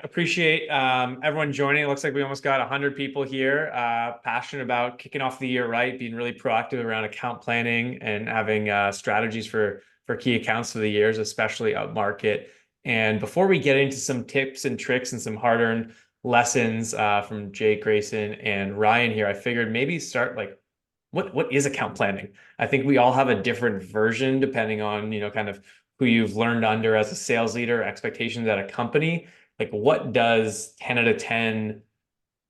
Appreciate everyone joining. It looks like we almost got 100 people here, passionate about kicking off the year right, being really proactive around account planning and having strategies for key accounts for the years, especially up market. And before we get into some tips and tricks and some hard-earned lessons from Jake, Grayson, and Ryan here, I figured maybe start like what is account planning? I think we all have a different version depending on, kind of who you've learned under as a sales leader, expectations at a company. Like what does 10 out of 10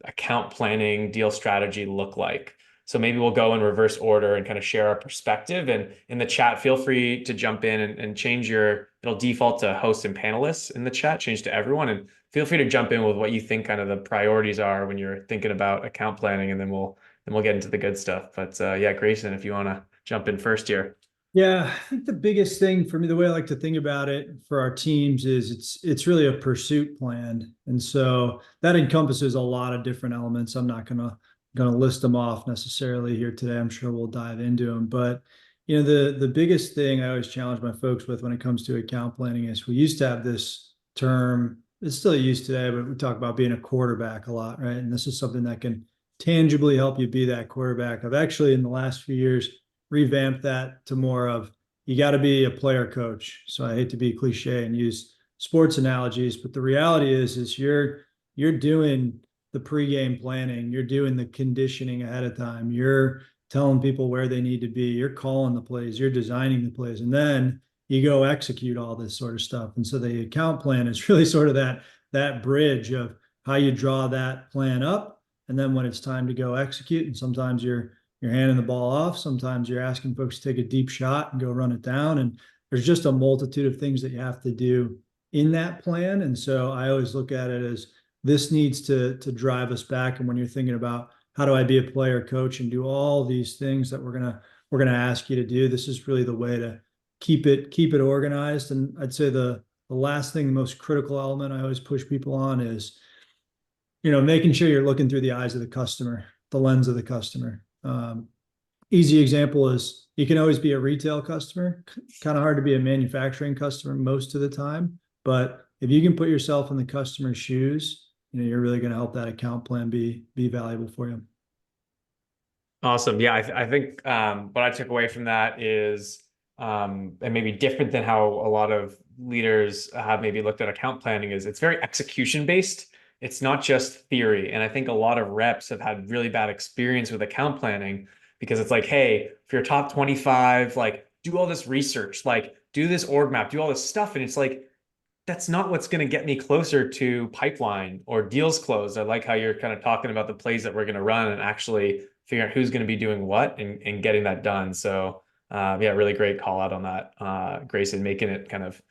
account planning deal strategy look like? So maybe we'll go in reverse order and kind of share our perspective. And in the chat, feel free to jump in and change it'll default to hosts and panelists in the chat, change to everyone. And feel free to jump in with what you think kind of the priorities are when you're thinking about account planning. And then we'll get into the good stuff. But yeah, Grayson, if you want to jump in first here. Yeah, I think the biggest thing for me, the way I like to think about it for our teams is it's really a pursuit plan. And so that encompasses a lot of different elements. I'm not gonna list them off necessarily here today. I'm sure we'll dive into them. But the biggest thing I always challenge my folks with when it comes to account planning is we used to have this term, it's still used today, but we talk about being a quarterback a lot, right? And this is something that can tangibly help you be that quarterback. I've actually in the last few years revamp that to more of you got to be a player coach. So I hate to be cliche and use sports analogies, but the reality is you're doing the pregame planning, you're doing the conditioning ahead of time, you're telling people where they need to be, you're calling the plays, you're designing the plays, and then you go execute all this sort of stuff. And so the account plan is really sort of that bridge of how you draw that plan up, and then when it's time to go execute, and sometimes you're handing the ball off. Sometimes you're asking folks to take a deep shot and go run it down. And there's just a multitude of things that you have to do in that plan. And so I always look at it as this needs to drive us back. And when you're thinking about how do I be a player coach and do all these things that we're gonna ask you to do, this is really the way to keep it organized. And I'd say the last thing, the most critical element I always push people on is, making sure you're looking through the eyes of the customer, the lens of the customer. Easy example is you can always be a retail customer, kind of hard to be a manufacturing customer most of the time. But if you can put yourself in the customer's shoes, you're really going to help that account plan be valuable for you. Awesome. Yeah, I think what I took away from that is, and maybe different than how a lot of leaders have maybe looked at account planning, is it's very execution based. It's not just theory. And I think a lot of reps have had really bad experience with account planning because it's like, hey, if you're top 25, like do all this research, like do this org map, do all this stuff. And it's like, that's not what's going to get me closer to pipeline or deals closed. I like how you're kind of talking about the plays that we're going to run and actually figure out who's going to be doing what and getting that done. So yeah, really great call out on that, Grayson, making it kind of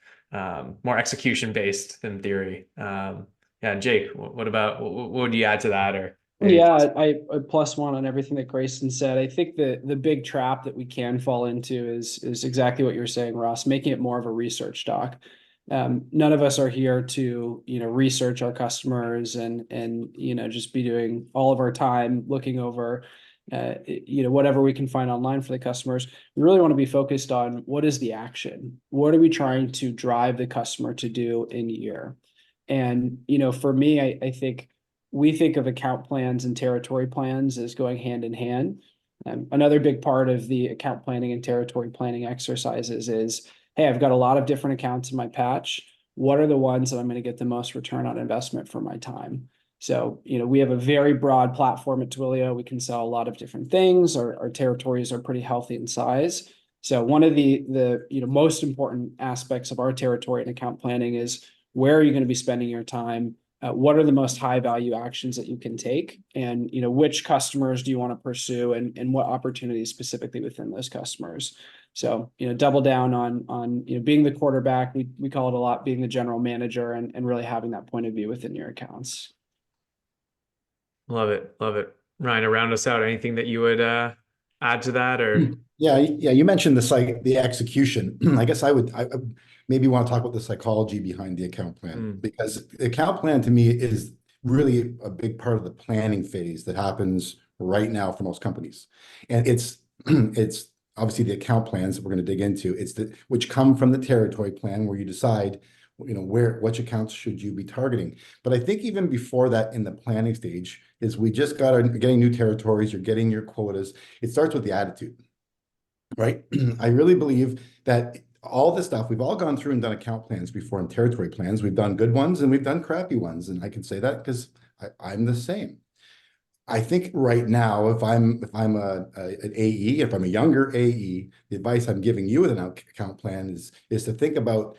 more execution based than theory. Yeah, Jake, what would you add to that or? Yeah, I plus one on everything that Grayson said. I think the big trap that we can fall into is exactly what you're saying, Ross, making it more of a research doc. None of us are here to, research our customers and just be doing all of our time looking over, whatever we can find online for the customers. We really want to be focused on what is the action? What are we trying to drive the customer to do in a year? And, for me, I think we think of account plans and territory plans as going hand in hand. Another big part of the account planning and territory planning exercises is, hey, I've got a lot of different accounts in my patch. What are the ones that I'm going to get the most return on investment for my time? So, we have a very broad platform at Twilio. We can sell a lot of different things. Our territories are pretty healthy in size. So one of the most important aspects of our territory and account planning is where are you going to be spending your time? What are the most high value actions that you can take? And, which customers do you want to pursue and what opportunities specifically within those customers? So, double down on being the quarterback. We call it a lot, being the general manager and really having that point of view within your accounts. Love it. Love it. Ryan, to round us out, anything that you would add to that or? Yeah, you mentioned the execution. I guess I maybe want to talk about the psychology behind the account plan, because the account plan to me is really a big part of the planning phase that happens right now for most companies. And it's obviously the account plans that we're going to dig into, which come from the territory plan where you decide which accounts should you be targeting? But I think even before that, in the planning stage, is we just getting new territories, you're getting your quotas. It starts with the attitude, right? I really believe that all this stuff, we've all gone through and done account plans before and territory plans. We've done good ones and we've done crappy ones. And I can say that because I'm the same. I think right now, if I'm an AE, if I'm a younger AE, the advice I'm giving you with an account plan is to think about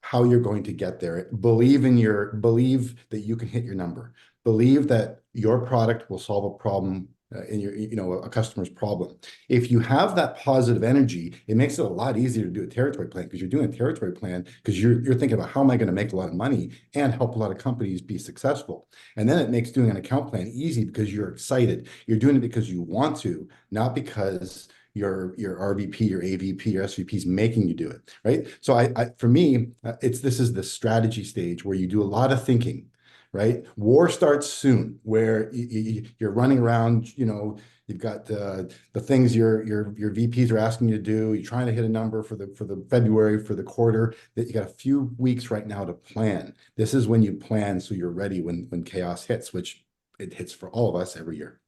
how you're going to get there. Believe that you can hit your number. Believe that your product will solve a problem in a customer's problem. If you have that positive energy, it makes it a lot easier to do a territory plan, because you're doing a territory plan because you're thinking about how am I going to make a lot of money and help a lot of companies be successful. And then it makes doing an account plan easy because you're excited. You're doing it because you want to, not because your RVP, your AVP, your SVP is making you do it, right? So for me, this is the strategy stage where you do a lot of thinking, right? War starts soon, where you're running around, you've got the things your VPs are asking you to do. You're trying to hit a number for the February, for the quarter. That you got a few weeks right now to plan. This is when you plan so you're ready when chaos hits, which it hits for all of us every year.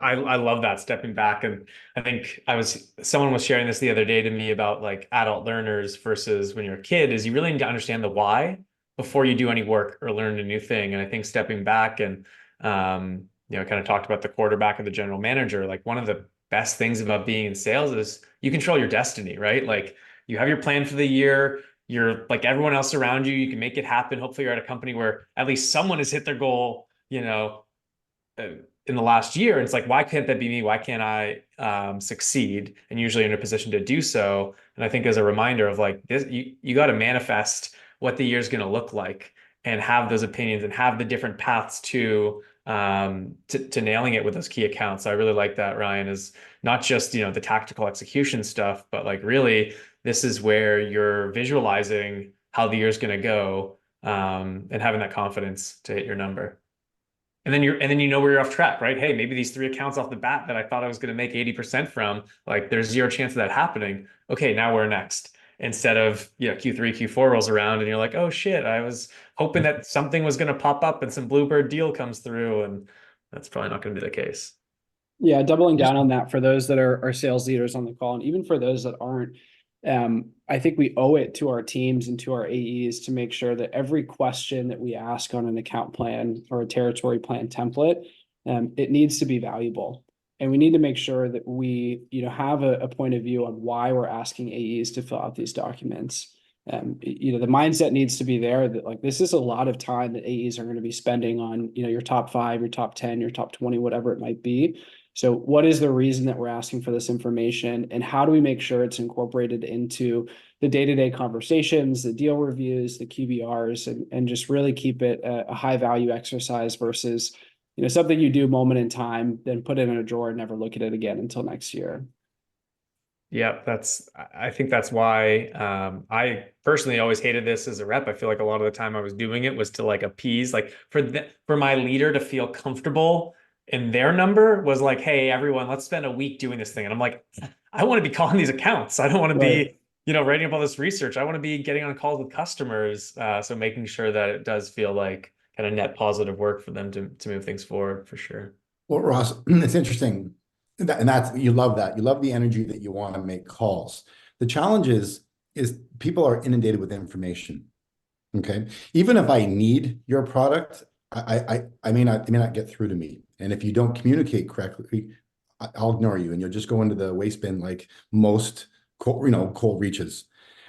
I love that, stepping back. And I think someone was sharing this the other day to me about like adult learners versus when you're a kid, is you really need to understand the why before you do any work or learn a new thing. And I think stepping back and, kind of talked about the quarterback and the general manager, like one of the best things about being in sales is you control your destiny, right? Like you have your plan for the year. You're like everyone else around you. You can make it happen. Hopefully you're at a company where at least someone has hit their goal, in the last year. It's like, why can't that be me? Why can't I succeed? And usually in a position to do so. And I think as a reminder of like this, you got to manifest what the year's going to look like and have those opinions and have the different paths to nailing it with those key accounts. So I really like that, Ryan, is not just, the tactical execution stuff, but like really this is where you're visualizing how the year's going to go, and having that confidence to hit your number. And then you know where you're off track, right? Hey, maybe these 3 accounts off the bat that I thought I was going to make 80% from, like there's 0 chance of that happening. Okay, now we're next. Instead of, Q3, Q4 rolls around and you're like, oh shit, I was hoping that something was going to pop up and some bluebird deal comes through, and that's probably not going to be the case. Yeah, doubling down on that for those that are sales leaders on the call, and even for those that aren't, I think we owe it to our teams and to our AEs to make sure that every question that we ask on an account plan or a territory plan template, it needs to be valuable. And we need to make sure that we, have a point of view on why we're asking AEs to fill out these documents. The mindset needs to be there that like, this is a lot of time that AEs are going to be spending on, your top 5, your top 10, your top 20, whatever it might be. So what is the reason that we're asking for this information, and how do we make sure it's incorporated into the day-to-day conversations, the deal reviews, the QBRs, and just really keep it a high value exercise versus, something you do moment in time, then put it in a drawer and never look at it again until next year. Yeah, I think that's why I personally always hated this as a rep. I feel like a lot of the time I was doing it was to like appease, like for my leader to feel comfortable. And their number was like, hey, everyone, let's spend a week doing this thing. And I'm like, I want to be calling these accounts. I don't want to be, writing up all this research. I want to be getting on calls with customers. So making sure that it does feel like kind of net positive work for them to move things forward, for sure. Well, Ross, it's interesting. You love that. You love the energy that you want to make calls. The challenge is people are inundated with information. Okay. Even if I need your product, I may not get through to me. And if you don't communicate correctly, I'll ignore you and you'll just go into the waste bin like most cold reaches.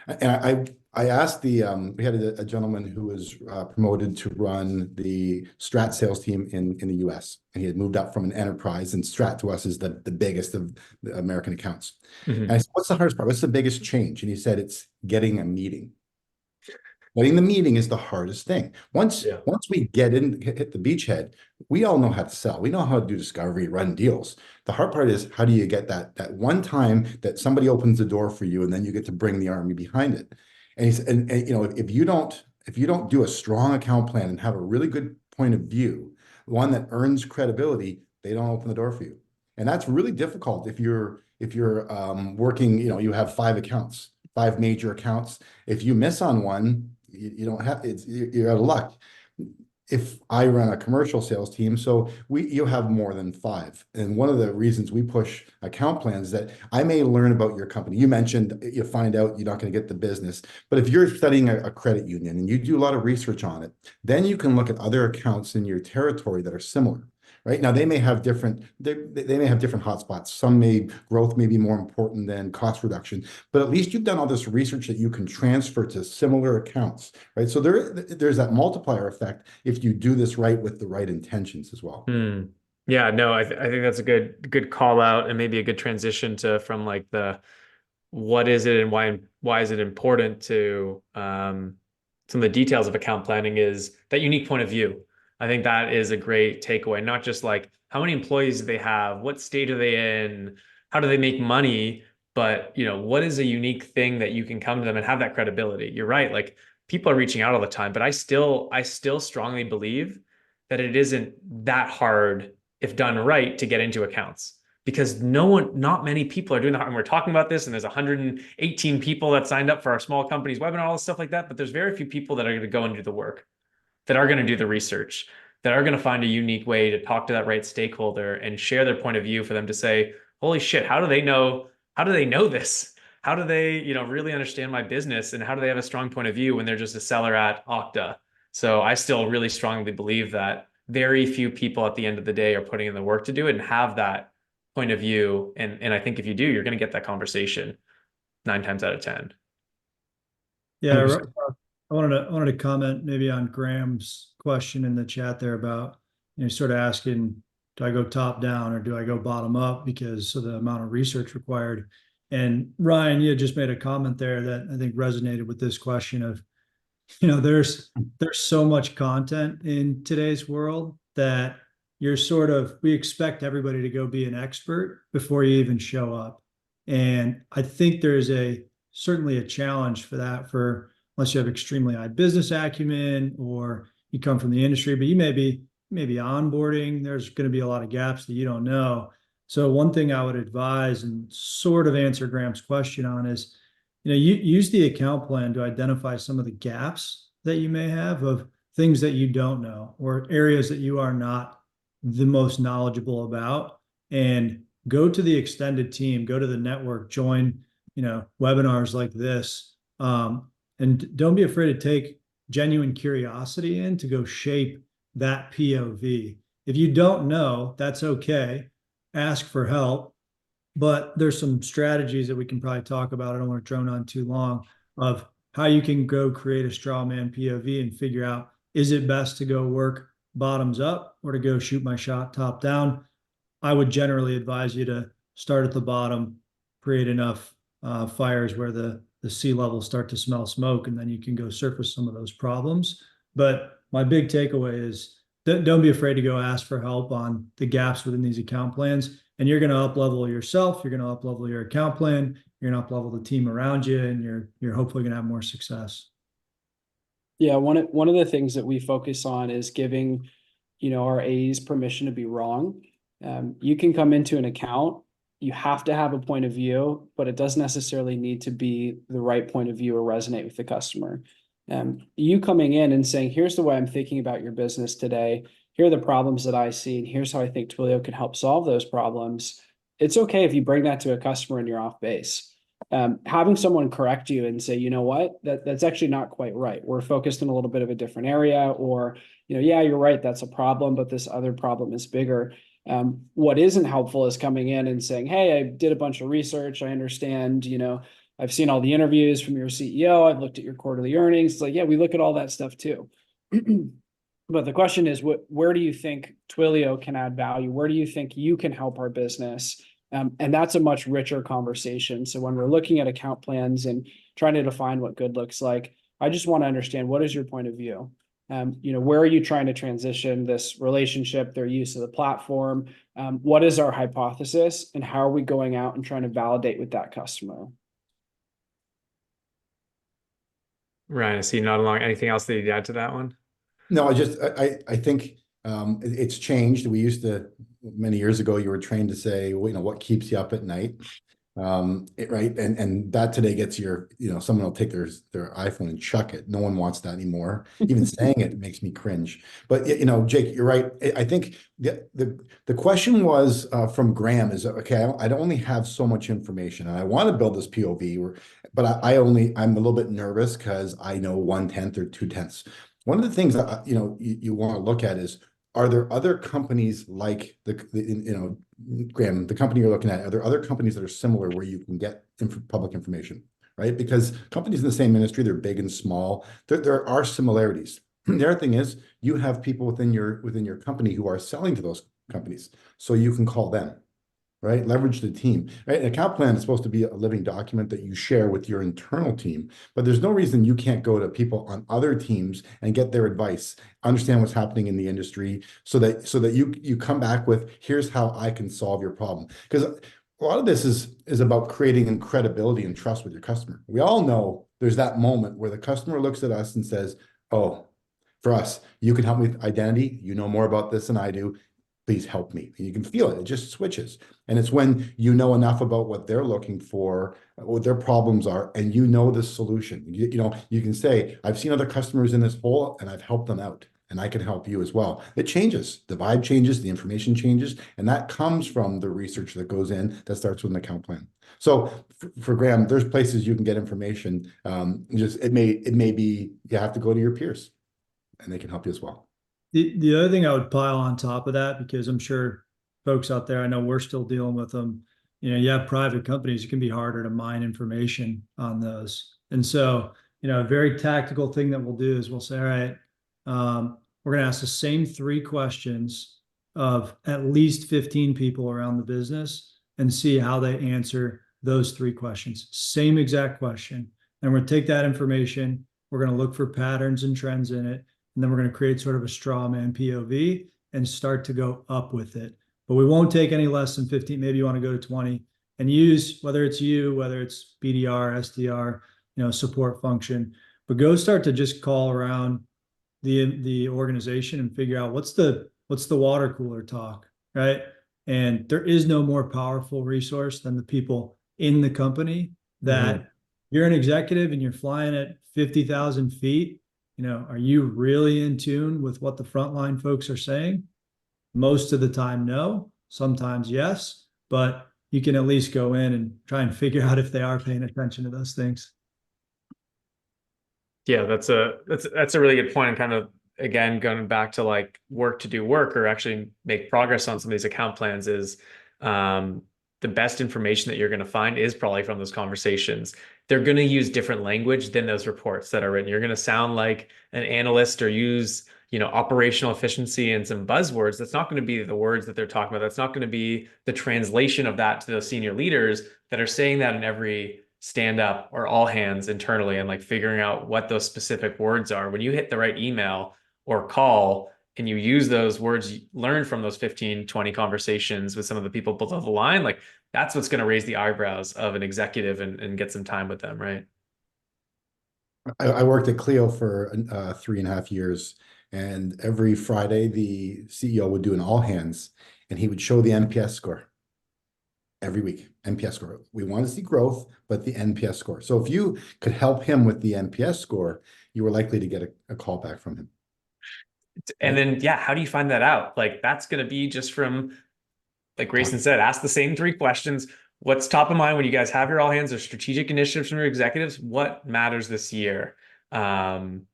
And I asked we had a gentleman who was promoted to run the Strat sales team in the US. And he had moved up from an enterprise, and Strat to us is the biggest of the American accounts. Mm-hmm. And I said, what's the hardest part? What's the biggest change? And he said, it's getting a meeting. Getting the meeting is the hardest thing. Once we hit the beachhead, we all know how to sell. We know how to do discovery, run deals. The hard part is, how do you get that one time that somebody opens the door for you, and then you get to bring the army behind it? And he said, and if you don't do a strong account plan and have a really good point of view, one that earns credibility, they don't open the door for you. And that's really difficult if you're working, you have 5 accounts. 5 major accounts. If you miss on one, you don't have, you're out of luck. If I run a commercial sales team, so you have more than 5. And one of the reasons we push account plans is that I may learn about your company. You mentioned you find out you're not going to get the business, but if you're studying a credit union and you do a lot of research on it, then you can look at other accounts in your territory that are similar. Right now, they may have different hotspots. Growth may be more important than cost reduction, but at least you've done all this research that you can transfer to similar accounts, right? So there's that multiplier effect if you do this right with the right intentions as well. Yeah, no, I think that's a good call out, and maybe a good transition to from like the what is it and why is it important to some of the details of account planning is that unique point of view. I think that is a great takeaway, not just like how many employees do they have, what state are they in, how do they make money, but what is a unique thing that you can come to them and have that credibility. You're right, like people are reaching out all the time, but I still strongly believe that it isn't that hard if done right to get into accounts, because not many people are doing that. And we're talking about this, and there's 118 people that signed up for our small companies webinar, all this stuff like that. But there's very few people that are going to go and do the work, that are going to do the research, that are going to find a unique way to talk to that right stakeholder and share their point of view for them to say, holy shit, how do they know this? How do they, really understand my business? And how do they have a strong point of view when they're just a seller at Okta? So I still really strongly believe that very few people at the end of the day are putting in the work to do it and have that point of view. And I think if you do, you're going to get that conversation 9 times out of 10. Yeah, I wanted to comment maybe on Graham's question in the chat there about, sort of asking, do I go top down or do I go bottom up because of the amount of research required? And Ryan, you just made a comment there that I think resonated with this question of, there's so much content in today's world that we expect everybody to go be an expert before you even show up. And I think there's certainly a challenge for that, unless you have extremely high business acumen or you come from the industry, but you may be onboarding. There's going to be a lot of gaps that you don't know. So one thing I would advise and sort of answer Graham's question on is, you use the account plan to identify some of the gaps that you may have of things that you don't know or areas that you are not the most knowledgeable about, and go to the extended team, go to the network, join, webinars like this. And don't be afraid to take genuine curiosity in to go shape that POV. If you don't know, that's okay. Ask for help. But there's some strategies that we can probably talk about. I don't want to drone on too long of how you can go create a straw man POV and figure out, is it best to go work bottoms up or to go shoot my shot top down? I would generally advise you to start at the bottom, create enough fires where the sea levels start to smell smoke, and then you can go surface some of those problems. But my big takeaway is don't be afraid to go ask for help on the gaps within these account plans. And you're going to up-level yourself. You're going to up-level your account plan. You're going to up-level the team around you, and you're hopefully going to have more success. Yeah, one of the things that we focus on is giving, our A's permission to be wrong. You can come into an account, you have to have a point of view, but it doesn't necessarily need to be the right point of view or resonate with the customer. You coming in and saying, here's the way I'm thinking about your business today. Here are the problems that I see, and here's how I think Twilio can help solve those problems. It's okay if you bring that to a customer and you're off base. Having someone correct you and say, you know what, that's actually not quite right. We're focused in a little bit of a different area, or, yeah, you're right, that's a problem, but this other problem is bigger. What isn't helpful is coming in and saying, hey, I did a bunch of research. I understand, I've seen all the interviews from your CEO. I've looked at your quarterly earnings. It's like, yeah, we look at all that stuff too. But the question is, where do you think Twilio can add value? Where do you think you can help our business? And that's a much richer conversation. So when we're looking at account plans and trying to define what good looks like, I just want to understand, what is your point of view? Where are you trying to transition this relationship, their use of the platform? What is our hypothesis, and how are we going out and trying to validate with that customer? Ryan, I see not along. Anything else that you'd add to that one? No, I think it's changed. We used to, many years ago, you were trained to say, what keeps you up at night? Right. And that today gets someone will take their iPhone and chuck it. No one wants that anymore. Even saying it makes me cringe. But Jake, you're right. I think the question was from Graham is, okay, I don't only have so much information and I want to build this POV, but I'm a little bit nervous because I know 1/10 or 2/10. One of the things that you want to look at is, are there other companies like Graham, the company you're looking at, are there other companies that are similar where you can get public information, right? Because companies in the same industry, they're big and small. There are similarities. The other thing is you have people within your company who are selling to those companies, so you can call them, right? Leverage the team, right? An account plan is supposed to be a living document that you share with your internal team, but there's no reason you can't go to people on other teams and get their advice, understand what's happening in the industry, so that you come back with, here's how I can solve your problem. Because a lot of this is about creating credibility and trust with your customer. We all know there's that moment where the customer looks at us and says, oh, for us, you can help me with identity. You know more about this than I do. Please help me. And you can feel it. It just switches. And it's when you know enough about what they're looking for, what their problems are, and you know the solution. You can say, I've seen other customers in this hole and I've helped them out, and I can help you as well. It changes. The vibe changes, the information changes, and that comes from the research that goes in that starts with an account plan. So for Graham, there's places you can get information. It may be you have to go to your peers and they can help you as well. The other thing I would pile on top of that, because I'm sure folks out there, I know we're still dealing with them. You have private companies, it can be harder to mine information on those. And so, a very tactical thing that we'll do is we'll say, all right, we're going to ask the same 3 questions of at least 15 people around the business and see how they answer those 3 questions. Same exact question. And we're going to take that information, we're going to look for patterns and trends in it, and then we're going to create sort of a straw man POV and start to go up with it. But we won't take any less than 15. Maybe you want to go to 20 and use, whether it's BDR, SDR, support function, but go start to just call around the organization and figure out what's the water cooler talk, right? And there is no more powerful resource than the people in the company that you're an executive and you're flying at 50,000 feet. Are you really in tune with what the frontline folks are saying? Most of the time, no. Sometimes, yes. But you can at least go in and try and figure out if they are paying attention to those things. Yeah, that's a really good point. And kind of, again, going back to like work to do work or actually make progress on some of these account plans is the best information that you're going to find is probably from those conversations. They're going to use different language than those reports that are written. You're going to sound like an analyst or use, operational efficiency and some buzzwords. That's not going to be the words that they're talking about. That's not going to be the translation of that to those senior leaders that are saying that in every stand up or all hands internally, and like figuring out what those specific words are. When you hit the right email or call, and you use those words you learned from those 15, 20 conversations with some of the people below the line, like that's what's going to raise the eyebrows of an executive and get some time with them, right? I worked at Clio for 3.5 years, and every Friday the CEO would do an all hands, and he would show the NPS score every week. NPS score. We want to see growth, but the NPS score. So if you could help him with the NPS score, you were likely to get a call back from him. And then, yeah, how do you find that out? Like, that's going to be just from, like Grayson said, ask the same 3 questions. What's top of mind when you guys have your all hands or strategic initiatives from your executives? What matters this year? And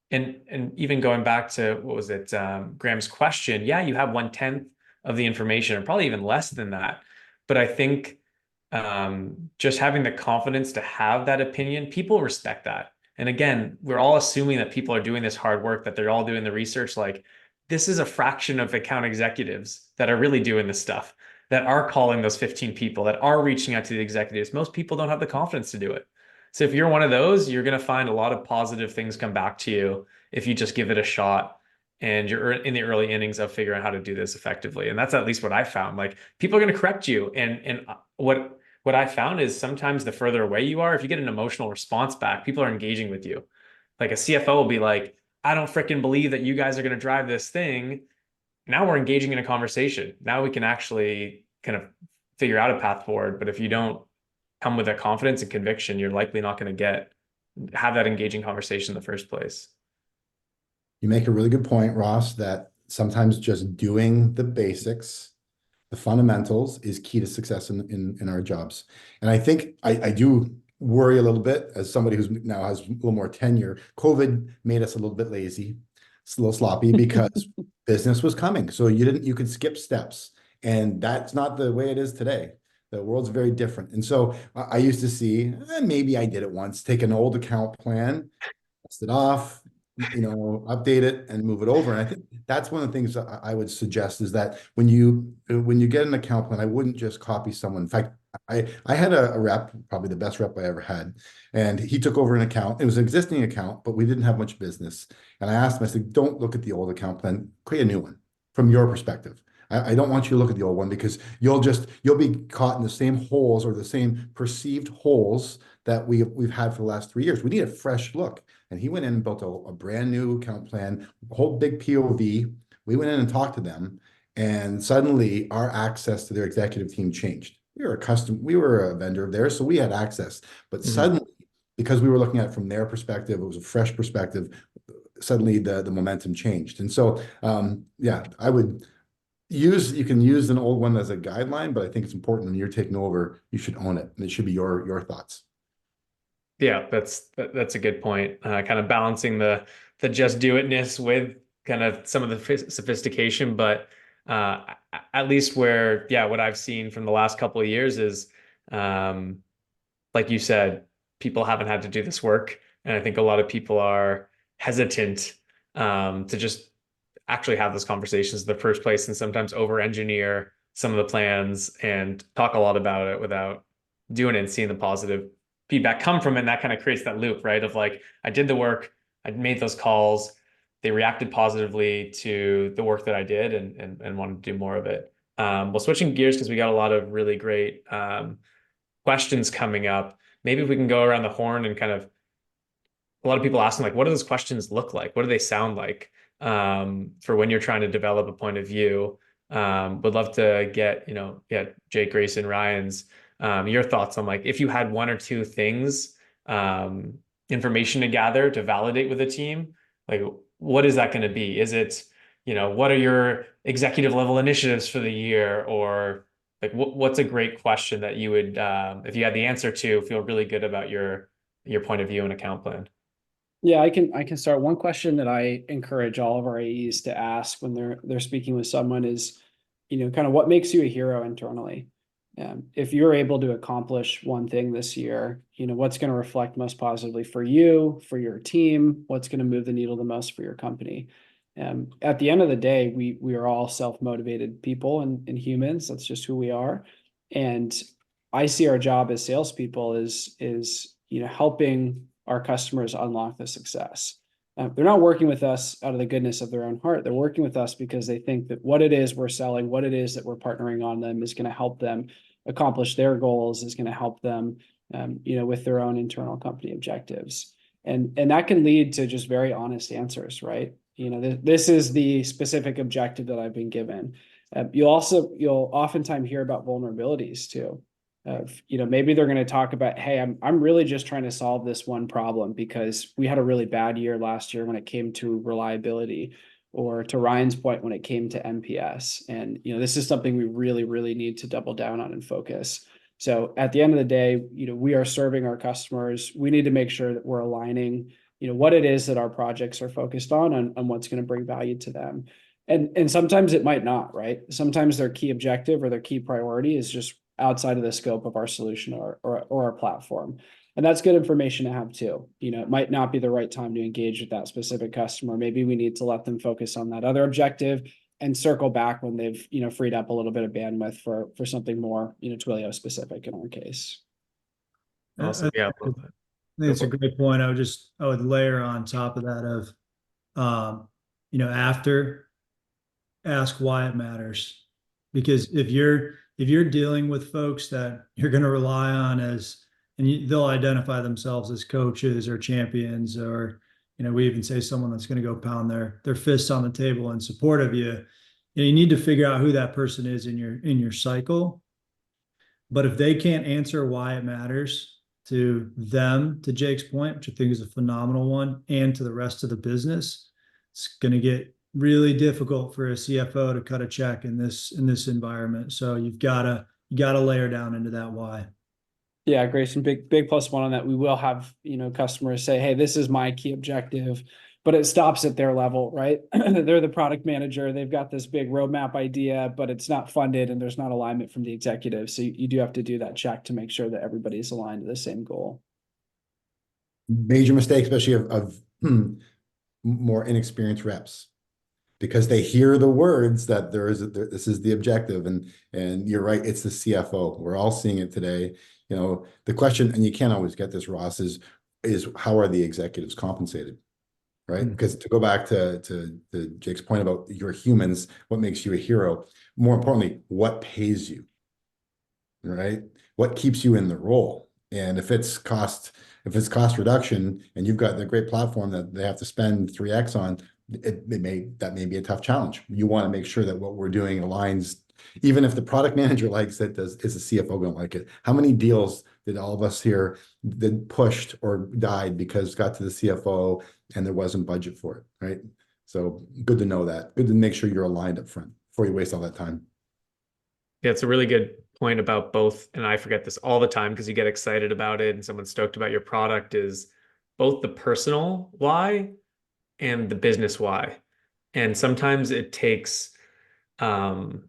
even going back to, what was it? Graham's question. Yeah, you have 1/10 of the information, or probably even less than that. But I think just having the confidence to have that opinion, people respect that. And again, we're all assuming that people are doing this hard work, that they're all doing the research. Like, this is a fraction of account executives that are really doing this stuff, that are calling those 15 people, that are reaching out to the executives. Most people don't have the confidence to do it. So if you're one of those, you're going to find a lot of positive things come back to you if you just give it a shot and you're in the early innings of figuring out how to do this effectively. And that's at least what I found. Like, people are going to correct you. And what I found is sometimes the further away you are, if you get an emotional response back, people are engaging with you. Like a CFO will be like, I don't freaking believe that you guys are going to drive this thing. Now we're engaging in a conversation. Now we can actually kind of figure out a path forward. But if you don't come with that confidence and conviction, you're likely not going to have that engaging conversation in the first place. You make a really good point, Ross, that sometimes just doing the basics, the fundamentals, is key to success in our jobs. And I think I do worry a little bit as somebody who's now has a little more tenure. COVID made us a little bit lazy, a little sloppy because business was coming. So you could skip steps. And that's not the way it is today. The world's very different. And so I used to see, maybe I did it once, take an old account plan, dust it off, update it and move it over. And I think that's one of the things that I would suggest is that when you get an account plan, I wouldn't just copy someone. In fact, I had a rep, probably the best rep I ever had, and he took over an account. It was an existing account, but we didn't have much business. And I asked him, I said, don't look at the old account plan, create a new one from your perspective. I don't want you to look at the old one because you'll be caught in the same holes or the same perceived holes that we've had for the last 3 years. We need a fresh look. And he went in and built a brand new account plan, a whole big POV. We went in and talked to them, and suddenly our access to their executive team changed. We were a vendor of theirs, so we had access. But suddenly, because we were looking at it from their perspective, it was a fresh perspective. Suddenly, the momentum changed. And so, I would you can use an old one as a guideline, but I think it's important when you're taking over, you should own it, and it should be your thoughts. Yeah, that's a good point. Kind of balancing the just do itness with kind of some of the sophistication, but at least what I've seen from the last couple of years is, like you said, people haven't had to do this work, and I think a lot of people are hesitant to just actually have those conversations in the first place, and sometimes over-engineer some of the plans and talk a lot about it without doing it and seeing the positive feedback come from it. And that kind of creates that loop, right? Of like, I did the work, I made those calls, they reacted positively to the work that I did and wanted to do more of it. Well, switching gears, because we got a lot of really great questions coming up. Maybe if we can go around the horn and kind of, a lot of people asking, like, what do those questions look like? What do they sound like for when you're trying to develop a point of view? Would love to get, Jake, Grayson, Ryan's, your thoughts on, like, if you had one or two things, information to gather to validate with a team, like, what is that going to be? Is it, what are your executive level initiatives for the year? Or like, what's a great question that you would, if you had the answer to, feel really good about your point of view and account plan? Yeah, I can start. One question that I encourage all of our AEs to ask when they're speaking with someone is, kind of what makes you a hero internally? If you're able to accomplish one thing this year, what's going to reflect most positively for you, for your team, what's going to move the needle the most for your company? At the end of the day, we are all self-motivated people and humans. That's just who we are. And I see our job as salespeople is helping our customers unlock the success. They're not working with us out of the goodness of their own heart. They're working with us because they think that what it is we're selling, what it is that we're partnering on them is going to help them accomplish their goals, is going to help them, with their own internal company objectives. And that can lead to just very honest answers, right? This is the specific objective that I've been given. You'll oftentimes hear about vulnerabilities too. Maybe they're going to talk about, hey, I'm really just trying to solve this one problem because we had a really bad year last year when it came to reliability, or to Ryan's point, when it came to NPS. And, this is something we really, really need to double down on and focus. So at the end of the day, we are serving our customers. We need to make sure that we're aligning, what it is that our projects are focused on what's going to bring value to them. And sometimes it might not, right? Sometimes their key objective or their key priority is just outside of the scope of our solution or our platform. And that's good information to have too. It might not be the right time to engage with that specific customer. Maybe we need to let them focus on that other objective and circle back when they've, freed up a little bit of bandwidth for something more, Twilio specific in our case. Awesome. Yeah. I think it's a great point. I would layer on top of that of, after, ask why it matters. Because if you're dealing with folks that you're going to rely on they'll identify themselves as coaches or champions, or, we even say someone that's going to go pound their fists on the table in support of you. You need to figure out who that person is in your cycle. But if they can't answer why it matters to them, to Jake's point, which I think is a phenomenal one, and to the rest of the business, it's going to get really difficult for a CFO to cut a check in this environment. So you gotta layer down into that why. Yeah, Grayson, big plus one on that. We will have, customers say, hey, this is my key objective, but it stops at their level, right? They're the product manager. They've got this big roadmap idea, but it's not funded and there's not alignment from the executive. So you do have to do that check to make sure that everybody's aligned to the same goal. Major mistake, especially of more inexperienced reps, because they hear the words that this is the objective, and you're right, it's the CFO. We're all seeing it today. The question, and you can't always get this, Ross, is how are the executives compensated, right? Because to go back to Jake's point about you're humans, what makes you a hero? More importantly, what pays you, right? What keeps you in the role? And if it's cost reduction, and you've got the great platform that they have to spend 3x on, that may be a tough challenge. You want to make sure that what we're doing aligns. Even if the product manager likes it, is the CFO going to like it? How many deals did all of us here that pushed or died because it got to the CFO and there wasn't budget for it, right? So good to know that. Good to make sure you're aligned up front before you waste all that time. Yeah, it's a really good point about both, and I forget this all the time because you get excited about it and someone's stoked about your product, is both the personal why and the business why. And sometimes it takes some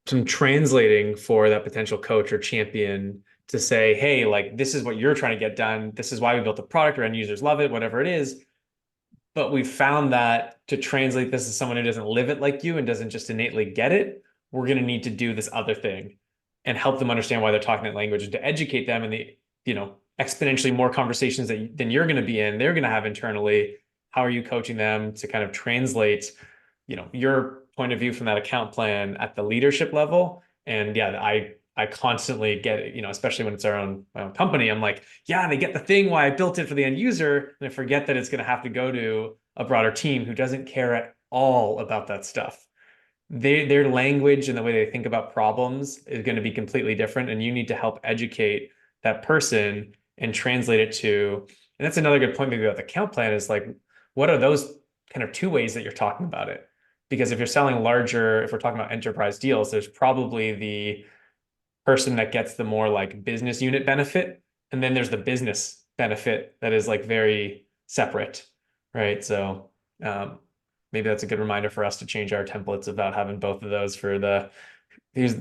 translating for that potential coach or champion to say, hey, like, this is what you're trying to get done. This is why we built the product, or end users love it, whatever it is. But we've found that to translate this to someone who doesn't live it like you and doesn't just innately get it, we're going to need to do this other thing and help them understand why they're talking that language, and to educate them in the, exponentially more conversations than you're going to be in, they're going to have internally. How are you coaching them to kind of translate, your point of view from that account plan at the leadership level? And yeah, I constantly get it, especially when it's my own company. I'm like, yeah, they get the thing why I built it for the end user, and I forget that it's going to have to go to a broader team who doesn't care at all about that stuff. Their language and the way they think about problems is going to be completely different, and you need to help educate that person and translate it to. And that's another good point maybe about the account plan, is like, what are those kind of two ways that you're talking about it? Because if you're selling larger, if we're talking about enterprise deals, there's probably the person that gets the more like business unit benefit, and then there's the business benefit that is like very separate, right? So maybe that's a good reminder for us to change our templates about having both of those for why is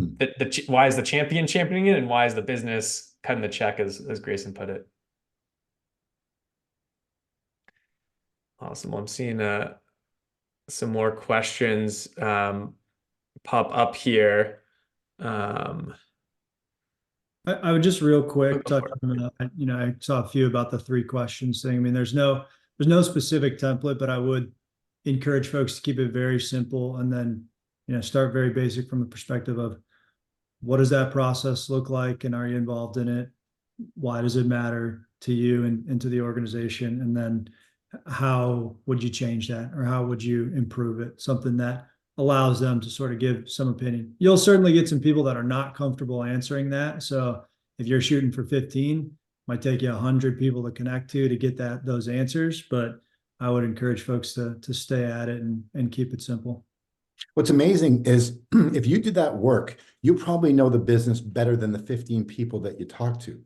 the champion championing it, and why is the business cutting the check, as Grayson put it. Awesome. Well, I'm seeing some more questions pop up here. I would just real quick touch on that. I saw a few about the 3 questions thing. I mean, there's no specific template, but I would encourage folks to keep it very simple, and then, start very basic from the perspective of what does that process look like, and are you involved in it? Why does it matter to you and to the organization? And then how would you change that, or how would you improve it? Something that allows them to sort of give some opinion. You'll certainly get some people that are not comfortable answering that. So if you're shooting for 15, might take you 100 people to connect to get those answers. But I would encourage folks to stay at it and keep it simple. What's amazing is if you did that work, you probably know the business better than the 15 people that you talk to.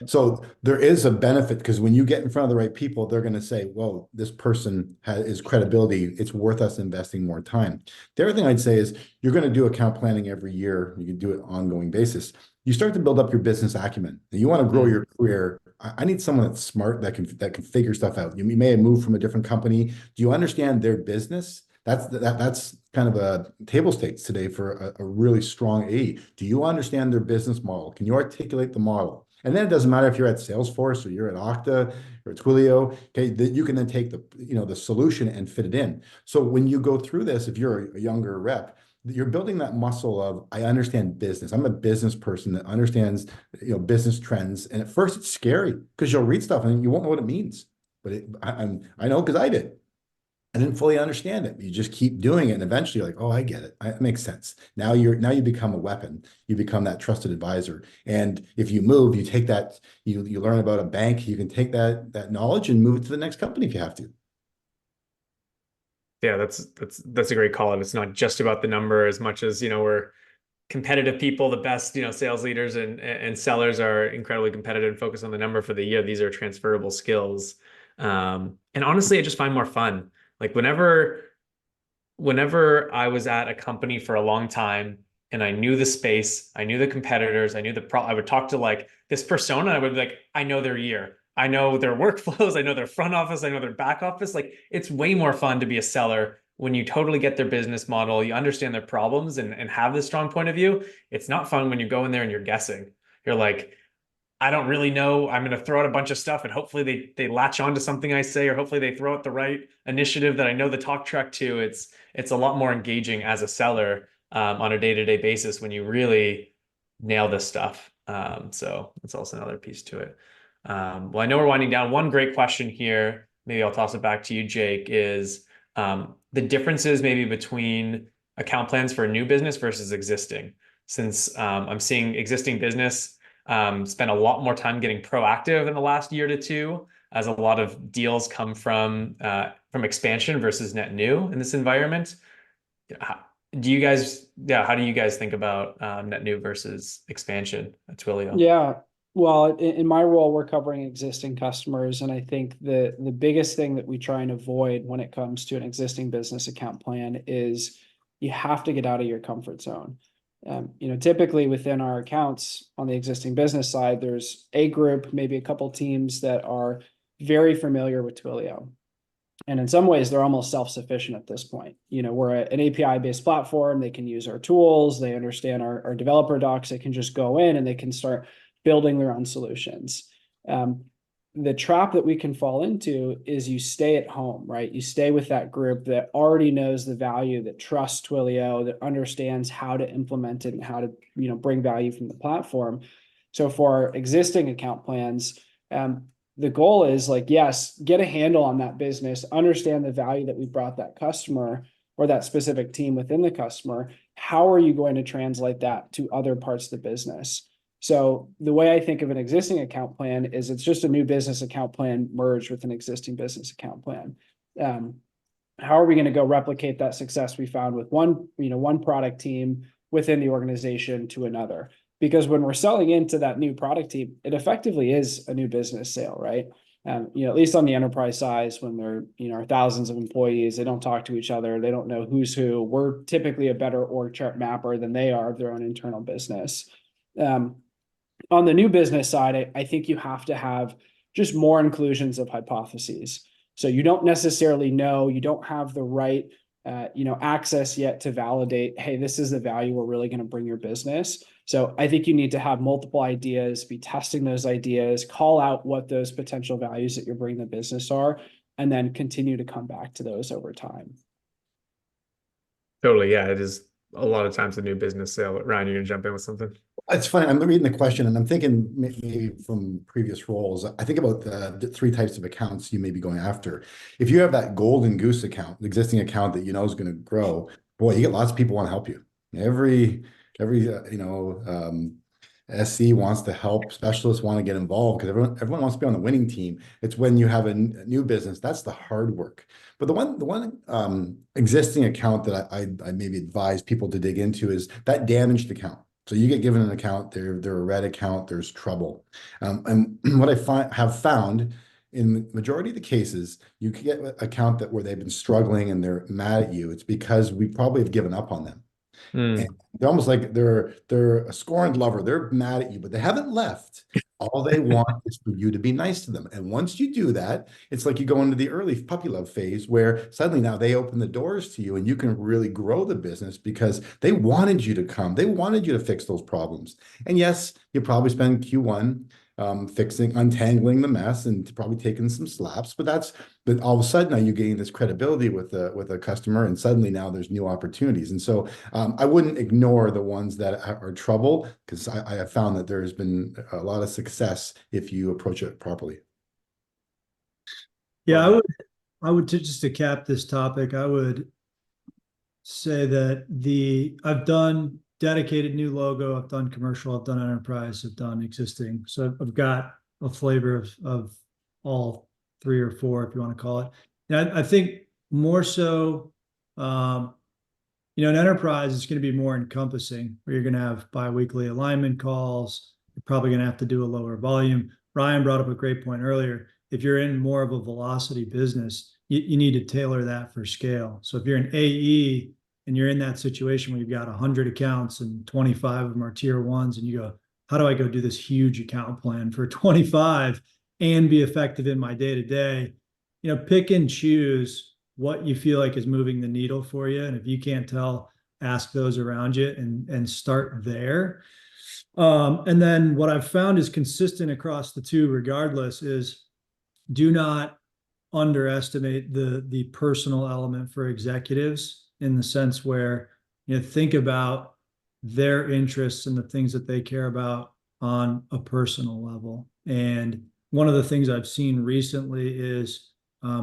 So there is a benefit, because when you get in front of the right people, they're going to say, well, this person is credibility. It's worth us investing more time. The other thing I'd say is you're going to do account planning every year. You can do it on an ongoing basis. You start to build up your business acumen. You want to grow your career. I need someone that's smart, that can figure stuff out. You may have moved from a different company. Do you understand their business? That's kind of a table stakes today for a really strong AE. Do you understand their business model? Can you articulate the model? And then it doesn't matter if you're at Salesforce or you're at Okta or Twilio, okay, that you can then take the solution and fit it in. So when you go through this, if you're a younger rep, you're building that muscle of, I understand business. I'm a business person that understands, business trends. And at first it's scary because you'll read stuff and you won't know what it means. But I know, because I did. I didn't fully understand it. You just keep doing it, and eventually you're like, oh, I get it. It makes sense. Now you become a weapon. You become that trusted advisor. And if you move, you take that, you learn about a bank, you can take that knowledge and move it to the next company if you have to. Yeah, that's a great call. And it's not just about the number as much as, we're competitive people. The best, sales leaders and sellers are incredibly competitive and focus on the number for the year. These are transferable skills. And honestly, I just find more fun. Like whenever I was at a company for a long time and I knew the space, I knew the competitors, I knew I would talk to like this persona, and I would be like, I know their year. I know their workflows, I know their front office, I know their back office. Like it's way more fun to be a seller when you totally get their business model, you understand their problems and have this strong point of view. It's not fun when you go in there and you're guessing. You're like, I don't really know. I'm going to throw out a bunch of stuff and hopefully they latch on to something I say, or hopefully they throw out the right initiative that I know the talk track to. It's a lot more engaging as a seller on a day-to-day basis when you really nail this stuff. So that's also another piece to it. Well, I know we're winding down. One great question here, maybe I'll toss it back to you, Jake, is the differences maybe between account plans for a new business versus existing. Since I'm seeing existing business spent a lot more time getting proactive in the last year to two, as a lot of deals come from expansion versus net new in this environment. How do you guys think about net new versus expansion at Twilio? Yeah. Well, in my role, we're covering existing customers. And I think the biggest thing that we try and avoid when it comes to an existing business account plan is you have to get out of your comfort zone. Typically within our accounts on the existing business side, there's a group, maybe a couple teams that are very familiar with Twilio. And in some ways, they're almost self-sufficient at this point. We're an API-based platform. They can use our tools. They understand our developer docs. They can just go in and they can start building their own solutions. The trap that we can fall into is you stay at home, right? You stay with that group that already knows the value, that trusts Twilio, that understands how to implement it and how to, bring value from the platform. So for existing account plans, the goal is like, yes, get a handle on that business, understand the value that we brought that customer or that specific team within the customer. How are you going to translate that to other parts of the business? So the way I think of an existing account plan is it's just a new business account plan merged with an existing business account plan. How are we going to go replicate that success we found with one product team within the organization to another? Because when we're selling into that new product team, it effectively is a new business sale, right? At least on the enterprise size, when they're, are thousands of employees, they don't talk to each other. They don't know who's who. We're typically a better org chart mapper than they are of their own internal business. On the new business side, I think you have to have just more inclusions of hypotheses. So you don't necessarily know, you don't have the right, access yet to validate, hey, this is the value we're really going to bring your business. So I think you need to have multiple ideas, be testing those ideas, call out what those potential values that you're bringing the business are, and then continue to come back to those over time. Totally. Yeah, it is a lot of times a new business sale. Ryan, you're gonna jump in with something? It's funny. I'm reading the question and I'm thinking maybe from previous roles. I think about the three types of accounts you may be going after. If you have that golden goose account, existing account that you know is going to grow, boy, you get lots of people want to help you. Every SC wants to help, specialists want to get involved because everyone wants to be on the winning team. It's when you have a new business, that's the hard work. But the one existing account that I maybe advise people to dig into is that damaged account. So you get given an account, they're a red account, there's trouble. And what I have found in the majority of the cases, you can get an account where they've been struggling and they're mad at you. It's because we probably have given up on them. And they're almost like they're a scorned lover. They're mad at you, but they haven't left. All they want is for you to be nice to them. And once you do that, it's like you go into the early puppy love phase where suddenly now they open the doors to you and you can really grow the business because they wanted you to come. They wanted you to fix those problems. And yes, you probably spend Q1 untangling the mess and probably taking some slaps, but all of a sudden now you gain this credibility with a customer, and suddenly now there's new opportunities. And so I wouldn't ignore the ones that are trouble, because I have found that there has been a lot of success if you approach it properly. Yeah, I would just to cap this topic, I would say that I've done dedicated new logo, I've done commercial, I've done enterprise, I've done existing. So I've got a flavor of all three or four, if you want to call it. And I think more so, an enterprise is going to be more encompassing, where you're going to have biweekly alignment calls. You're probably going to have to do a lower volume. Ryan brought up a great point earlier. If you're in more of a velocity business, you need to tailor that for scale. So if you're an AE and you're in that situation where you've got 100 accounts and 25 of them are tier ones, and you go, how do I go do this huge account plan for 25 and be effective in my day to day? Pick and choose what you feel like is moving the needle for you. And if you can't tell, ask those around you and start there. And then what I've found is consistent across the two, regardless, is do not underestimate the personal element for executives, in the sense where, think about their interests and the things that they care about on a personal level. And one of the things I've seen recently is,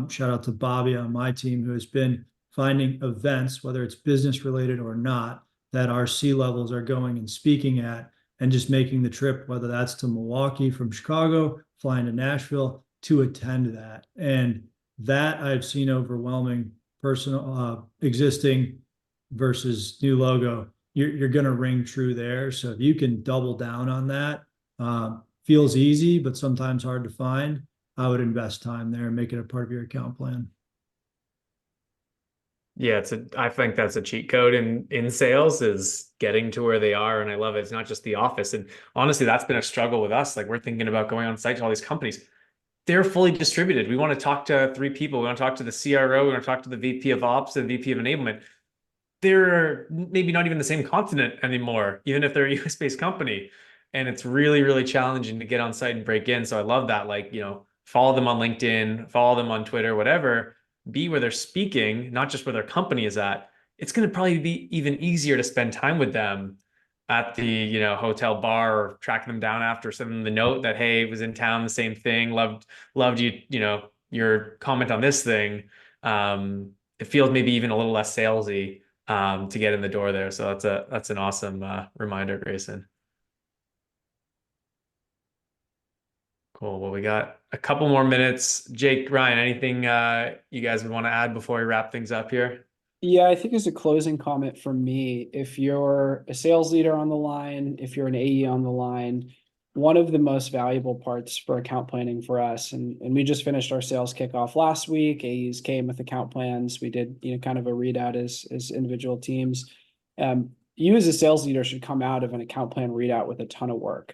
shout out to Bobby on my team, who has been finding events, whether it's business related or not, that our C-levels are going and speaking at, and just making the trip, whether that's to Milwaukee from Chicago, flying to Nashville to attend that. And that I've seen overwhelming personal existing versus new logo. You're going to ring true there. So if you can double down on that, feels easy, but sometimes hard to find. I would invest time there and make it a part of your account plan. Yeah, I think that's a cheat code in sales, is getting to where they are. And I love it. It's not just the office. And honestly, that's been a struggle with us. Like, we're thinking about going on site to all these companies. They're fully distributed. We want to talk to 3 people. We want to talk to the CRO. We want to talk to the VP of Ops and VP of Enablement. They're maybe not even the same continent anymore, even if they're a US-based company. And it's really, really challenging to get on site and break in. So I love that. Like, follow them on LinkedIn, follow them on Twitter, whatever. Be where they're speaking, not just where their company is at. It's going to probably be even easier to spend time with them at the hotel bar, or tracking them down after, sending them the note that, hey, was in town, the same thing, loved you, your comment on this thing. It feels maybe even a little less salesy to get in the door there. So that's an awesome reminder, Grayson. Cool. Well, we got a couple more minutes. Jake, Ryan, anything you guys would want to add before we wrap things up here? Yeah, I think as a closing comment from me, if you're a sales leader on the line, if you're an AE on the line, one of the most valuable parts for account planning for us, and we just finished our sales kickoff last week. AEs came with account plans. We did, kind of a readout as individual teams. You as a sales leader should come out of an account plan readout with a ton of work.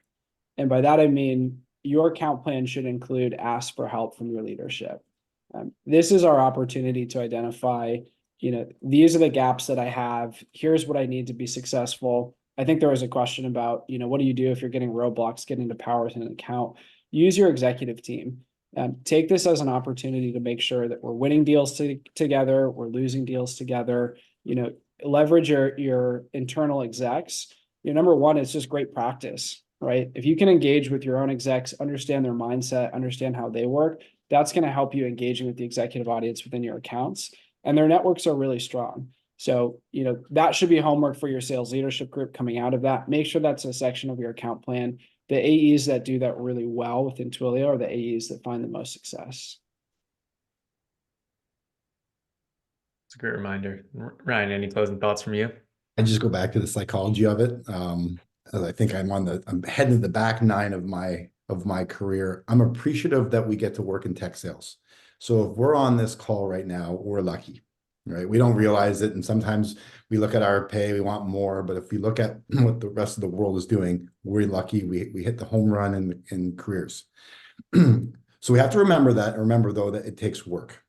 And by that, I mean, your account plan should include ask for help from your leadership. This is our opportunity to identify, these are the gaps that I have. Here's what I need to be successful. I think there was a question about, what do you do if you're getting roadblocks getting to power within an account? Use your executive team. Take this as an opportunity to make sure that we're winning deals together, we're losing deals together. Leverage your internal execs. Number one, it's just great practice, right? If you can engage with your own execs, understand their mindset, understand how they work, that's going to help you engaging with the executive audience within your accounts. And their networks are really strong. So, that should be homework for your sales leadership group coming out of that. Make sure that's a section of your account plan. The AEs that do that really well within Twilio are the AEs that find the most success. It's a great reminder. Ryan, any closing thoughts from you? I just go back to the psychology of it. As I think I'm heading to the back 9 of my career. I'm appreciative that we get to work in tech sales. So if we're on this call right now, we're lucky, right? We don't realize it. And sometimes we look at our pay, we want more. But if we look at what the rest of the world is doing, we're lucky. We hit the home run in careers. So we have to remember that. Remember, though, that it takes work.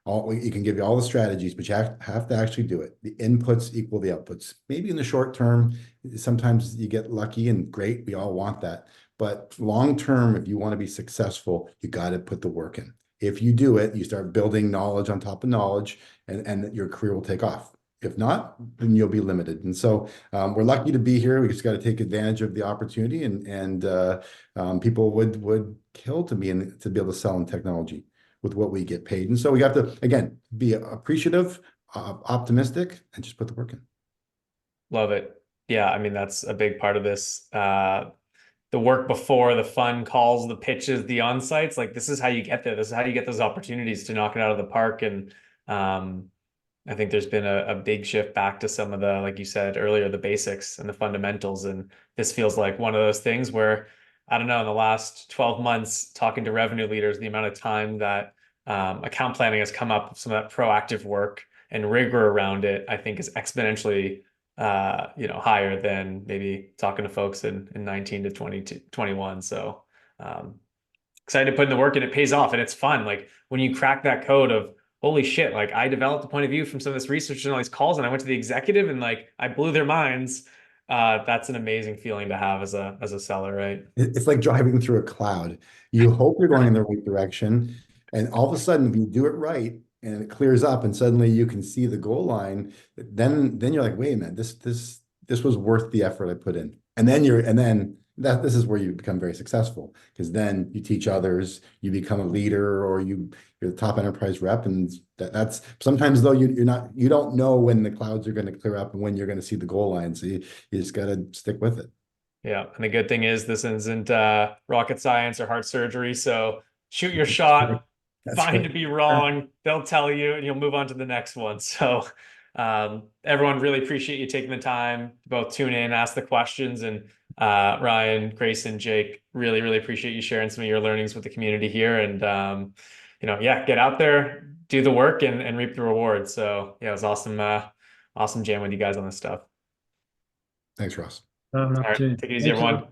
You can give you all the strategies, but you have to actually do it. The inputs equal the outputs. Maybe in the short term, sometimes you get lucky and great. We all want that. But long term, if you want to be successful, you got to put the work in. If you do it, you start building knowledge on top of knowledge, and your career will take off. If not, then you'll be limited. And so we're lucky to be here. We just got to take advantage of the opportunity, and people would kill to be able to sell in technology. with what we get paid. And so we have to, again, be appreciative, optimistic, and just put the work in. Love it. Yeah, I mean, that's a big part of this. The work before, the fun calls, the pitches, the on-sites, like this is how you get there. This is how you get those opportunities to knock it out of the park. And I think there's been a big shift back to some of the, like you said earlier, the basics and the fundamentals. And this feels like one of those things where, I don't know, in the last 12 months, talking to revenue leaders, the amount of time that account planning has come up with some of that proactive work and rigor around it, I think is exponentially higher than maybe talking to folks in 19 to 22, 21. So excited to put in the work, and it pays off, and it's fun. Like when you crack that code of, holy shit, like I developed a point of view from some of this research and all these calls, and I went to the executive and like I blew their minds. That's an amazing feeling to have as a seller, right? It's like driving through a cloud. You hope you're going in the right direction, and all of a sudden, if you do it right and it clears up, and suddenly you can see the goal line, then you're like, wait a minute, this was worth the effort I put in. And then this is where you become very successful, because then you teach others, you become a leader, or you're the top enterprise rep, and that's sometimes though you don't know when the clouds are going to clear up and when you're going to see the goal line, so you just got to stick with it. Yeah, and the good thing is this isn't rocket science or heart surgery, so shoot your shot. Fine to be wrong. They'll tell you, and you'll move on to the next one. So everyone, really appreciate you taking the time to both tune in, ask the questions, and Ryan, Grayson, Jake, really, really appreciate you sharing some of your learnings with the community here. And yeah, get out there, do the work, and reap the rewards. So yeah, it was awesome, awesome jam with you guys on this stuff. Thanks, Ross. All right, take it easy, everyone.